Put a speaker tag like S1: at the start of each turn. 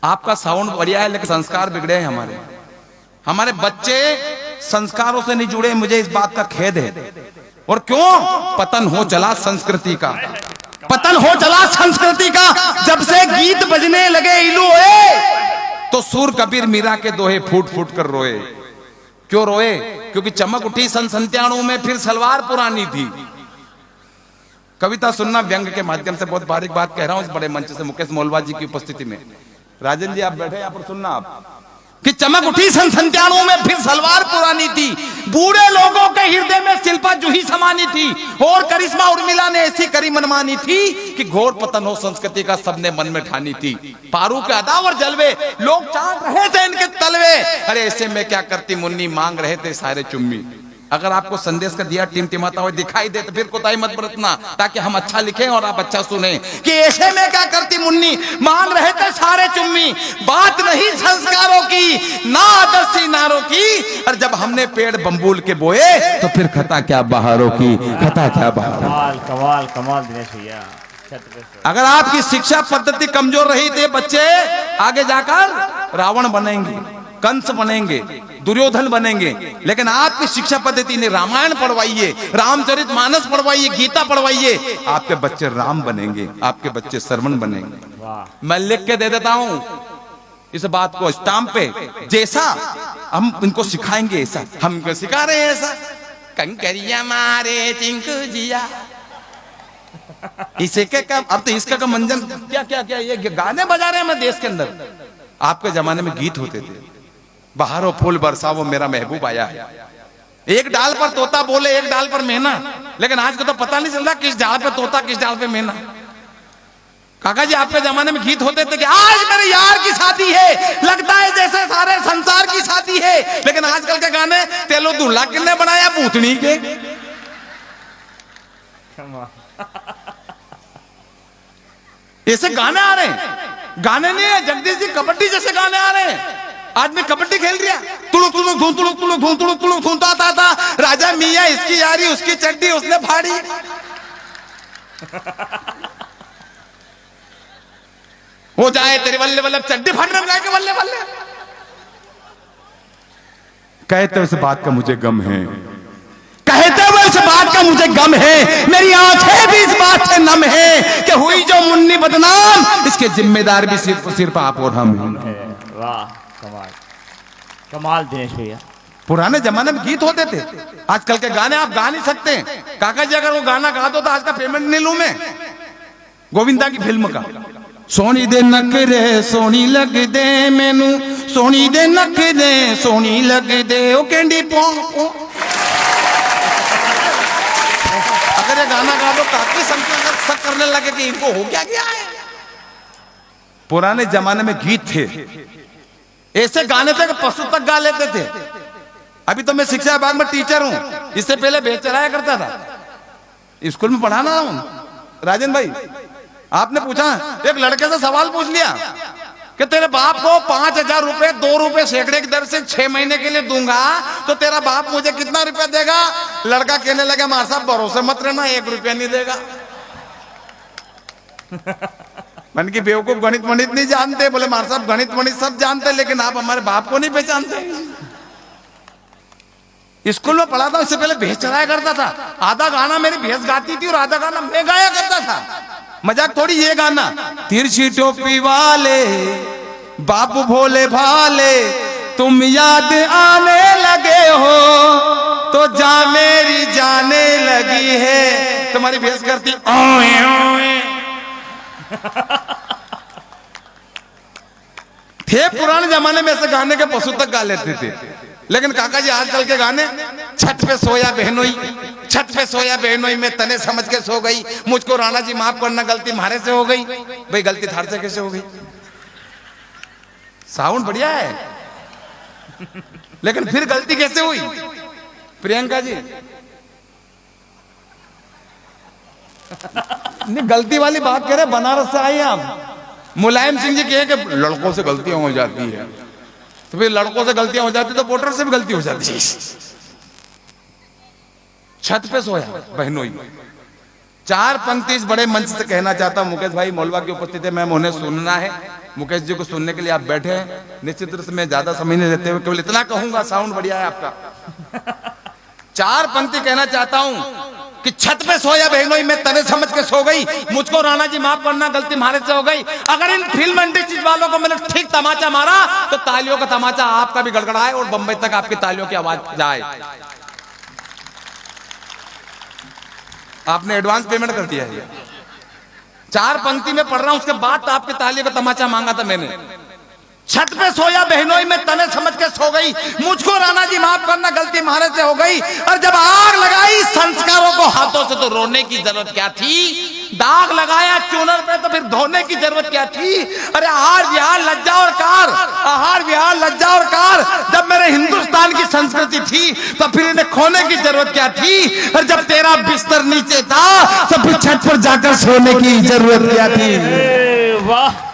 S1: आपका साउंड बढ़िया है लेकिन संस्कार बिगड़े हैं हमारे। हमारे बच्चे संस्कारों से नहीं जुड़े, मुझे इस बात का खेद है। और क्यों? पतन हो चला संस्कृति का, पतन हो चला संस्कृति का। जब से गीत बजने लगे इलू होए तो सूर कबीर मीरा के दोहे फूट फूट कर रोए। क्यों रोए? क्योंकि चमक उठी सन 97 में, फिर सलवार पुरानी थी। कविता सुनना व्यंग के माध्यम से, बहुत बारीक बात कह रहा हूं इस बड़े मंच से मुकेश मोलवा जी की उपस्थिति में। राजन जी आप बैठे यहाँ पर, सुनना आप कि चमक उठी सन 97 में, फिर सलवार पुरानी थी। बूढ़े लोगों के हृदय में शिल्पा जूही समानी थी, और करिश्मा उर्मिला ने ऐसी करी मनमानी थी कि घोर पतन हो संस्कृति का सबने मन में ठानी थी। पारू के अदावर जलवे लोग चाट रहे थे इनके तलवे, अरे ऐसे में क्या करती मुन्नी मांग रहे थे सारे चुम्मी। अगर आपको संदेश का दिया टिमटिमाता हुआ दिखाई दे तो फिर कोताही मत बरतना, ताकि हम अच्छा लिखें और आप अच्छा सुने कि ऐसे में क्या करती मुन्नी मांग रहे थे सारे चुम्मी। बात नहीं संस्कारों की ना आदर्शी नारों की, और जब हमने पेड़ बम्बूल के बोए तो फिर खता क्या बहारों की, खता क्या बहारों।
S2: कमाल कमाल कमाल दिनेश भैया।
S1: अगर आपकी शिक्षा पद्धति कमजोर रही तो बच्चे आगे जाकर रावण बनेंगे, कंस बनेंगे, दुर्योधन बनेंगे। लेकिन आपकी शिक्षा पद्धति ने रामायण पढ़वाइए, रामचरितमानस पढ़वाइए, गीता पढ़वाइए, आपके बच्चे राम बनेंगे, आपके बच्चे सरवण बनेंगे। मैं लिख के दे देता हूं इस बात को स्टाम्प पे, जैसा हम इनको सिखाएंगे ऐसा हम इनको सिखा रहे हैं। ऐसा कंकरिया मारे टिंकू जिया, इसे क्या अब तो इसका का मंजन क्या क्या क्या ये गाने बजा रहे हैं मैं देश के अंदर। आपके जमाने में गीत होते थे, बहारो फूल बरसावो मेरा महबूब आया है। एक डाल पर तोता बोले एक डाल पर मैना, लेकिन आज को तो पता नहीं चलता किस डाल पे तोता किस डाल पे मैना। काका जी आपके जमाने में गीत होते थे कि आज मेरे यार की शादी है, लगता है जैसे सारे संसार की शादी है। लेकिन आजकल के गाने तेलो दूल्हा किसने बनाया, पूतनी के। ऐसे गाने आ रहे हैं, गाने नहीं है जगदीश जी, कबड्डी जैसे गाने आ रहे हैं। आदमी कबड्डी खेल रहा, तुलुक तुलुक धूं तुलुक तुलुक धूं तुलुक तुलुक धूंता था। राजा मियां इसकी यारी उसकी चड्डी उसने फाड़ी। हो जाए तेरे बल्ले बल्ले चड्डी फाड़ रहे के बल्ले बल्ले। कहते उस बात का मुझे गम है, कहते हुए इस बात का मुझे गम है, मेरी आंखें भी इस बात से नम है कि हुई जो मुन्नी बदनाम, इसके जिम्मेदार भी सिर पर आप और हम।
S2: वाह कमाल कमाल दिनेश भैया।
S1: पुराने जमाने में गीत होते थे, आजकल के गाने आप गा नहीं सकते। काका जी अगर वो गाना गा दो तो आज का पेमेंट नहीं लूं मैं। गोविंदा की फिल्म का सोनी दे नखरे सोनी लग दे मैनू, सोनी दे नखरे सोनी लग दे ओ कैंडी पो पो। अगर ये गाना गा दो काफी संख्या शक करने लगे कि इनको हो क्या गया है। पुराने जमाने में गीत थे, ऐसे गाने थे कि पशु तक गा लेते थे। अभी तो मैं शिक्षा विभाग में टीचर हूं, इससे पहले भेज चलाया करता था, स्कूल में पढ़ाना हूं। राजन भाई आपने पूछा, एक लड़के से सवाल पूछ लिया कि तेरे बाप को 5,000 रुपए 2 रुपए सैकड़े की दर से 6 महीने के लिए दूंगा तो तेरा बाप मुझे कितना रुपया देगा? लड़का कहने लगा मार साहब भरोसे मत रहना, 1 रुपया नहीं देगा। मन की बेवकूफ गणित वणित नहीं जानते। बोले मार साहब गणित वणित सब जानते, लेकिन आप हमारे बाप को नहीं पहचानते। स्कूल में पढ़ा था, उससे पहले भैंस चलाया करता था। आधा गाना मेरी भैंस गाती थी और आधा गाना मैं गाया करता था। मजाक थोड़ी ये गाना, तिरछी टोपी वाले बापू भोले भाले तुम याद आने लगे हो तो जा मेरी जाने लगी है। तुम्हारी भैंस करती ओए ओए। थे पुराने जमाने में ऐसे गाने के पशु तक गा लेते थे। लेकिन काका जी आजकल के गाने, छत पे सोया बहनोई, छत पे सोया बहनोई में तने समझ के सो गई, मुझको राणा जी माफ करना गलती मारे से हो गई। भाई गलती थार से कैसे हो गई? साउंड बढ़िया है लेकिन फिर गलती कैसे हुई? प्रियंका जी नहीं, गलती वाली बात कह रहे, बनारस से आए आप। मुलायम सिंह जी कहे कि लड़कों से गलतियां हो जाती है, तो फिर लड़कों से गलतियां हो जाती तो वोटर से भी गलती हो जाती है। छत पे सोया बहनोई। 4 पंक्ति इस बड़े मंच से कहना चाहता हूं। मुकेश भाई मोलवा की उपस्थिति में उन्हें सुनना है। मुकेश जी को सुनने के लिए आप बैठे हैं। निश्चित रूप से मैं ज्यादा समय नहीं लेते हुए केवल इतना कहूंगा, साउंड बढ़िया है आपका। 4 पंक्ति कहना चाहता हूं कि छत पे सोया बहनोई मैं तने समझ के सो गई, मुझको राणा जी माफ करना गलती हमारे से हो गई। अगर इन फिल्म इंडस्ट्री वालों को मैंने ठीक तमाचा मारा तो तालियों का तमाचा आपका भी गड़गड़ाए और बंबई तक आपकी तालियों की आवाज जाए। आपने एडवांस पेमेंट कर दिया है। 4 पंक्ति में पढ़ रहा हूं, उसके बाद तो आपके तालियों का तमाचा मांगा था मैंने। छत पे सोया बहनोई में तने समझ के सो गई, मुझको राणा जी माफ करना गलती हमारे से हो गई। और जब आग लगाई संस्कारों को हाथों से तो रोने की जरूरत क्या थी, दाग लगाया चूनर पे तो फिर धोने की जरूरत क्या थी। अरे आहार विहार लज्जा और कार, आहार विहार लज्जा और कार, जब मेरे हिंदुस्तान की संस्कृति थी तो फिर इन्हें खोने की जरूरत क्या थी। और जब तेरा बिस्तर नीचे था तो फिर छत पर जाकर सोने की जरूरत क्या थी।
S2: वाह